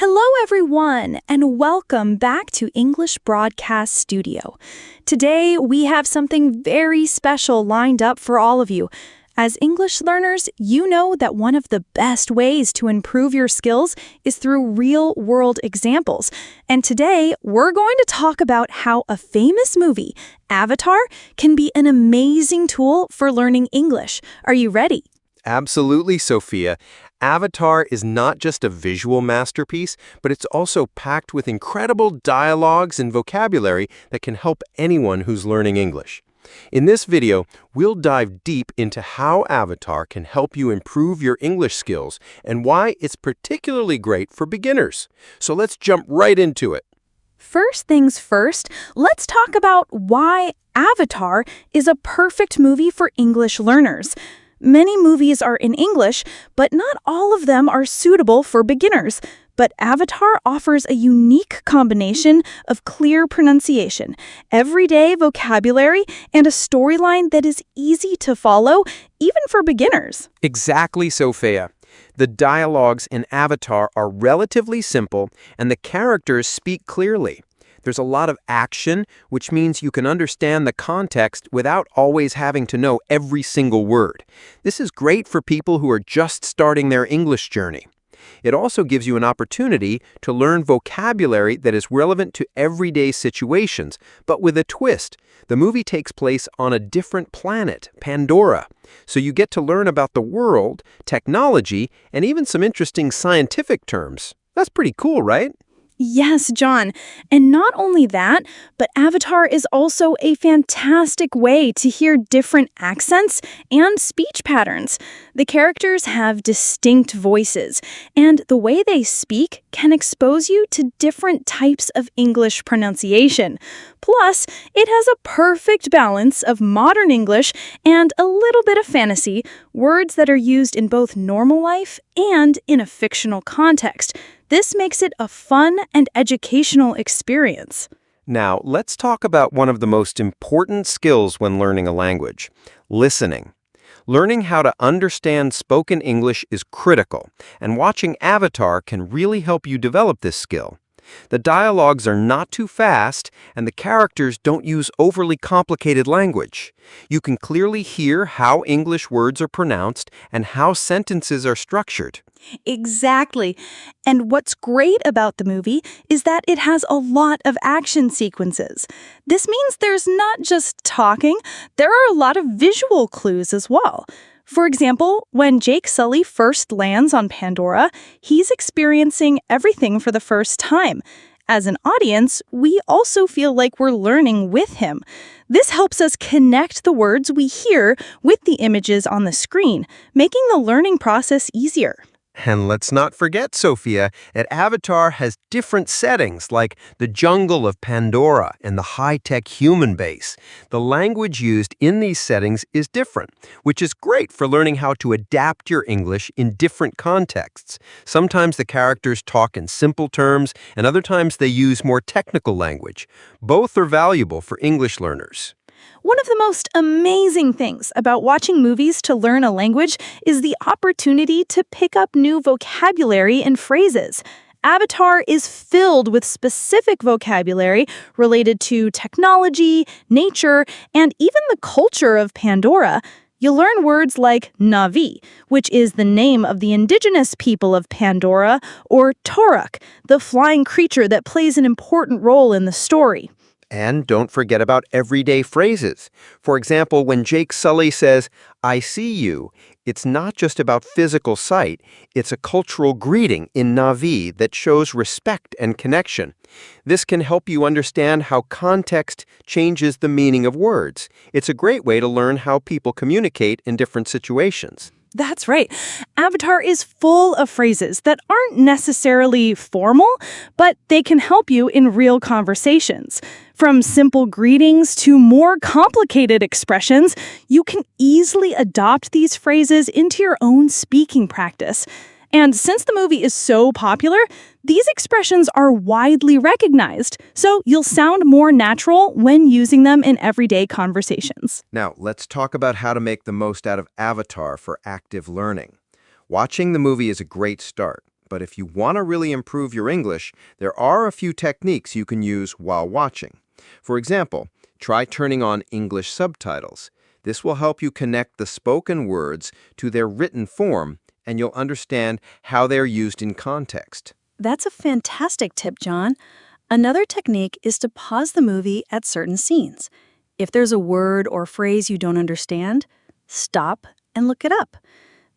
Hello, everyone, and welcome back to English Broadcast Studio. Today, we have something very special lined up for all of you. As English learners, you know that one of the best ways to improve your skills is through real-world examples. And today, we're going to talk about how a famous movie, Avatar, can be an amazing tool for learning English. Are you ready? Absolutely, Sophia. Avatar is not just a visual masterpiece, but it's also packed with incredible dialogues and vocabulary that can help anyone who's learning English. In this video, we'll dive deep into how Avatar can help you improve your English skills and why it's particularly great for beginners. So let's jump right into it. First things first, let's talk about why Avatar is a perfect movie for English learners. Many movies are in English, but not all of them are suitable for beginners. But Avatar offers a unique combination of clear pronunciation, everyday vocabulary, and a storyline that is easy to follow, even for beginners. Exactly, Sophia. The dialogues in Avatar are relatively simple, and the characters speak clearly. There's a lot of action, which means you can understand the context without always having to know every single word. This is great for people who are just starting their English journey. It also gives you an opportunity to learn vocabulary that is relevant to everyday situations, but with a twist. The movie takes place on a different planet, Pandora. So you get to learn about the world, technology, and even some interesting scientific terms. That's pretty cool, right? Yes, John. And not only that, but Avatar is also a fantastic way to hear different accents and speech patterns. The characters have distinct voices, and the way they speak can expose you to different types of English pronunciation. Plus, it has a perfect balance of modern English and a little bit of fantasy, words that are used in both normal life and in a fictional context. This makes it a fun and educational experience. Now, let's talk about one of the most important skills when learning a language: listening. Learning how to understand spoken English is critical, and watching Avatar can really help you develop this skill. The dialogues are not too fast, and the characters don't use overly complicated language. You can clearly hear how English words are pronounced and how sentences are structured. Exactly. And what's great about the movie is that it has a lot of action sequences. This means there's not just talking, there are a lot of visual clues as well. For example, when Jake Sully first lands on Pandora, he's experiencing everything for the first time. As an audience, we also feel like we're learning with him. This helps us connect the words we hear with the images on the screen, making the learning process easier. And let's not forget, Sophia, that Avatar has different settings, like the jungle of Pandora and the high-tech human base. The language used in these settings is different, which is great for learning how to adapt your English in different contexts. Sometimes the characters talk in simple terms, and other times they use more technical language. Both are valuable for English learners. One of the most amazing things about watching movies to learn a language is the opportunity to pick up new vocabulary and phrases. Avatar is filled with specific vocabulary related to technology, nature, and even the culture of Pandora. You'll learn words like Na'vi, which is the name of the indigenous people of Pandora, or Toruk, the flying creature that plays an important role in the story. And don't forget about everyday phrases. For example, when Jake Sully says, "I see you," it's not just about physical sight, it's a cultural greeting in Na'vi that shows respect and connection. This can help you understand how context changes the meaning of words. It's a great way to learn how people communicate in different situations. That's right. Avatar is full of phrases that aren't necessarily formal, but they can help you in real conversations. From simple greetings to more complicated expressions, you can easily adopt these phrases into your own speaking practice. And since the movie is so popular, these expressions are widely recognized, so you'll sound more natural when using them in everyday conversations. Now, let's talk about how to make the most out of Avatar for active learning. Watching the movie is a great start, But if you want to really improve your English, there are a few techniques you can use while watching. For example, try turning on English subtitles. This will help you connect the spoken words to their written form, and you'll understand how they're used in context. That's a fantastic tip, John. Another technique is to pause the movie at certain scenes. If there's a word or phrase you don't understand, stop and look it up.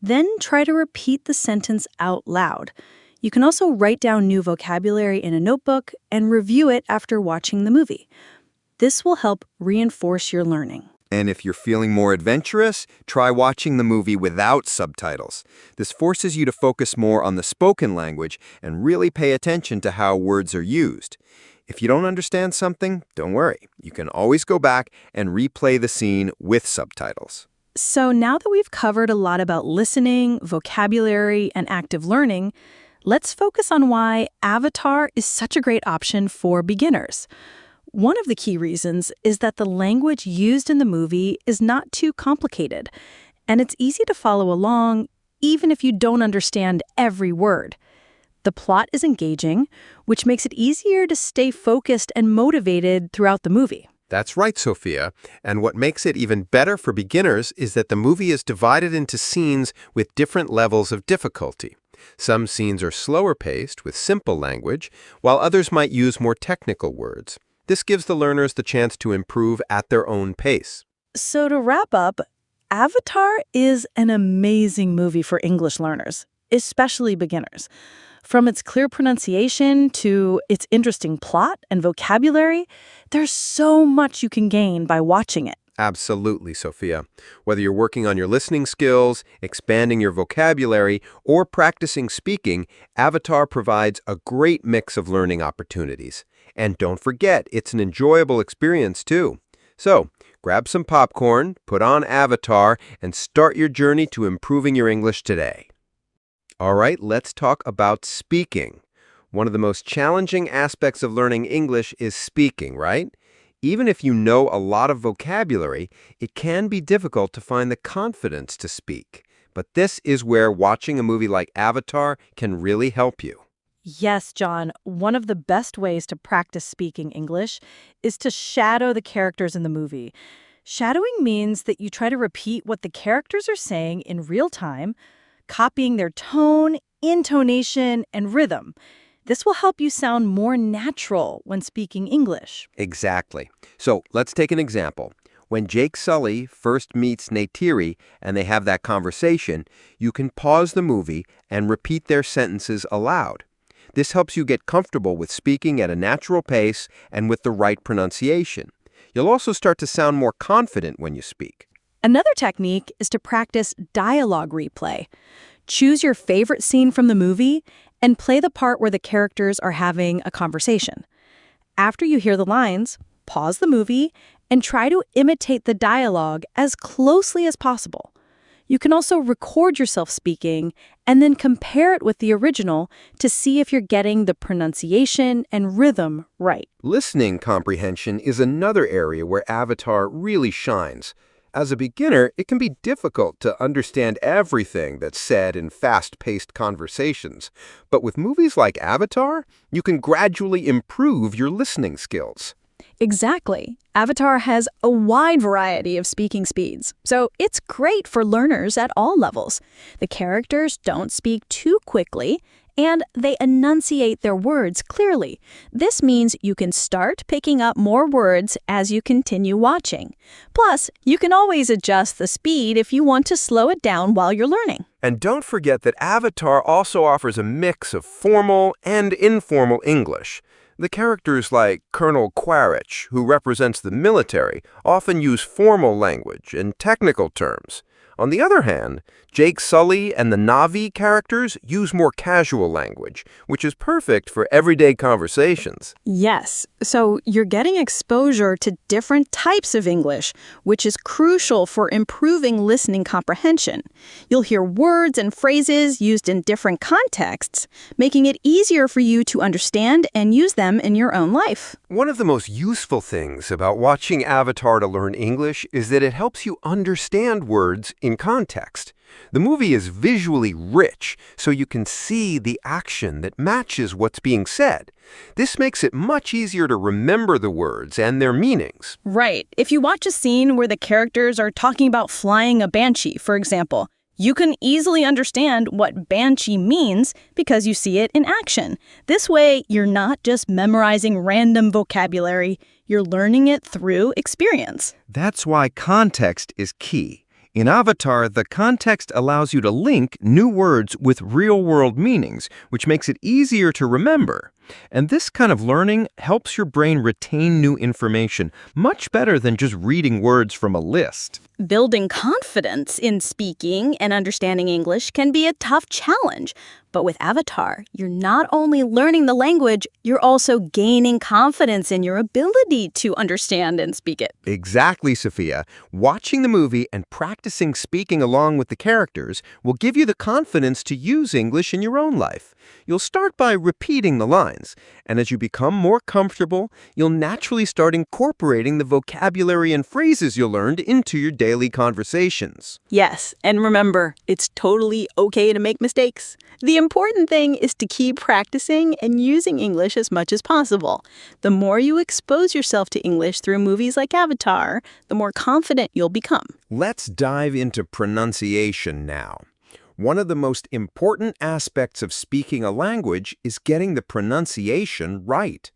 Then try to repeat the sentence out loud. You can also write down new vocabulary in a notebook and review it after watching the movie. This will help reinforce your learning. And if you're feeling more adventurous, try watching the movie without subtitles. This forces you to focus more on the spoken language and really pay attention to how words are used. If you don't understand something, don't worry. You can always go back and replay the scene with subtitles. So now that we've covered a lot about listening, vocabulary, and active learning, let's focus on why Avatar is such a great option for beginners. One of the key reasons is that the language used in the movie is not too complicated, and it's easy to follow along even if you don't understand every word. The plot is engaging, which makes it easier to stay focused and motivated throughout the movie. That's right, Sophia. And what makes it even better for beginners is that the movie is divided into scenes with different levels of difficulty. Some scenes are slower paced with simple language, while others might use more technical words. This gives the learners the chance to improve at their own pace. So to wrap up, Avatar is an amazing movie for English learners, especially beginners. From its clear pronunciation to its interesting plot and vocabulary, there's so much you can gain by watching it. Absolutely, Sophia. Whether you're working on your listening skills, expanding your vocabulary, or practicing speaking, Avatar provides a great mix of learning opportunities. And don't forget, it's an enjoyable experience, too. So, grab some popcorn, put on Avatar, and start your journey to improving your English today. All right, let's talk about speaking. One of the most challenging aspects of learning English is speaking, right? Even if you know a lot of vocabulary, it can be difficult to find the confidence to speak. But this is where watching a movie like Avatar can really help you. Yes, John, one of the best ways to practice speaking English is to shadow the characters in the movie. Shadowing means that you try to repeat what the characters are saying in real time, copying their tone, intonation, and rhythm. This will help you sound more natural when speaking English. Exactly. So let's take an example. When Jake Sully first meets Neytiri and they have that conversation, you can pause the movie and repeat their sentences aloud. This helps you get comfortable with speaking at a natural pace and with the right pronunciation. You'll also start to sound more confident when you speak. Another technique is to practice dialogue replay. Choose your favorite scene from the movie and play the part where the characters are having a conversation. After you hear the lines, pause the movie and try to imitate the dialogue as closely as possible. You can also record yourself speaking and then compare it with the original to see if you're getting the pronunciation and rhythm right. Listening comprehension is another area where Avatar really shines. As a beginner, it can be difficult to understand everything that's said in fast-paced conversations. But with movies like Avatar, you can gradually improve your listening skills. Exactly. Avatar has a wide variety of speaking speeds, so it's great for learners at all levels. The characters don't speak too quickly, and they enunciate their words clearly. This means you can start picking up more words as you continue watching. Plus, you can always adjust the speed if you want to slow it down while you're learning. And don't forget that Avatar also offers a mix of formal and informal English. The characters like Colonel Quaritch, who represents the military, often use formal language and technical terms. On the other hand, Jake Sully and the Na'vi characters use more casual language, which is perfect for everyday conversations. Yes, so you're getting exposure to different types of English, which is crucial for improving listening comprehension. You'll hear words and phrases used in different contexts, making it easier for you to understand and use them in your own life. One of the most useful things about watching Avatar to learn English is that it helps you understand words words in context. The movie is visually rich, so you can see the action that matches what's being said. This makes it much easier to remember the words and their meanings. Right. If you watch a scene where the characters are talking about flying a banshee, for example, you can easily understand what banshee means because you see it in action. This way, you're not just memorizing random vocabulary, you're learning it through experience. That's why context is key. In Avatar, the context allows you to link new words with real-world meanings, which makes it easier to remember. And this kind of learning helps your brain retain new information much better than just reading words from a list. Building confidence in speaking and understanding English can be a tough challenge. But with Avatar, you're not only learning the language, you're also gaining confidence in your ability to understand and speak it. Exactly, Sophia. Watching the movie and practicing speaking along with the characters will give you the confidence to use English in your own life. You'll start by repeating the lines, and as you become more comfortable, you'll naturally start incorporating the vocabulary and phrases you learned into your daily conversations. Yes, and remember, it's totally okay to make mistakes. The important thing is to keep practicing and using English as much as possible. The more you expose yourself to English through movies like Avatar, the more confident you'll become. Let's dive into pronunciation now. One of the most important aspects of speaking a language is getting the pronunciation right.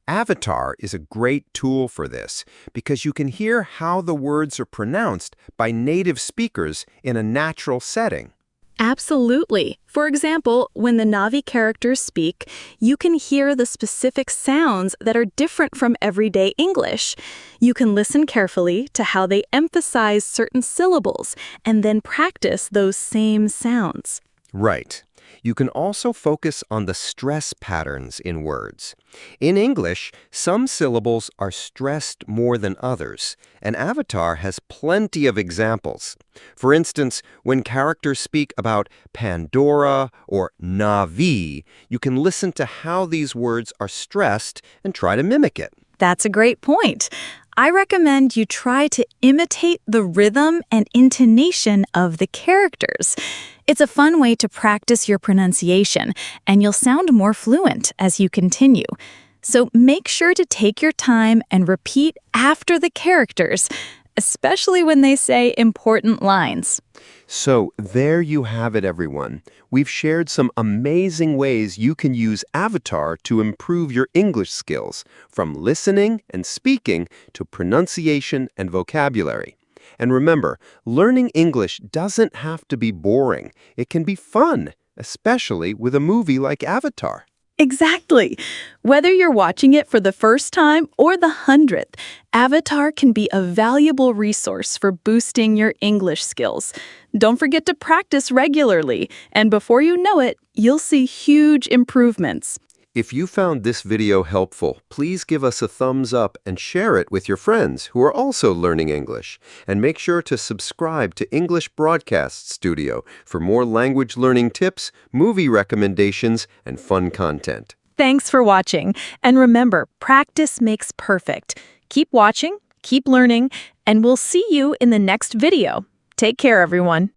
Avatar is a great tool for this because you can hear how the words are pronounced by native speakers in a natural setting. Absolutely. For example, when the Na'vi characters speak, you can hear the specific sounds that are different from everyday English. You can listen carefully to how they emphasize certain syllables and then practice those same sounds. Right. You can also focus on the stress patterns in words. In English, some syllables are stressed more than others, and Avatar has plenty of examples. For instance, when characters speak about Pandora or Na'vi, you can listen to how these words are stressed and try to mimic it. That's a great point. I recommend you try to imitate the rhythm and intonation of the characters. It's a fun way to practice your pronunciation, and you'll sound more fluent as you continue. So make sure to take your time and repeat after the characters, especially when they say important lines. So there you have it, everyone. We've shared some amazing ways you can use Avatar to improve your English skills, from listening and speaking to pronunciation and vocabulary. And remember, learning English doesn't have to be boring. It can be fun, especially with a movie like Avatar. Exactly. Whether you're watching it for the first time or the 100th, Avatar can be a valuable resource for boosting your English skills. Don't forget to practice regularly, and before you know it, you'll see huge improvements. If you found this video helpful, please give us a thumbs up and share it with your friends who are also learning English. And make sure to subscribe to English Broadcast Studio for more language learning tips, movie recommendations, and fun content. Thanks for watching. And remember, practice makes perfect. Keep watching, keep learning, and we'll see you in the next video. Take care, everyone.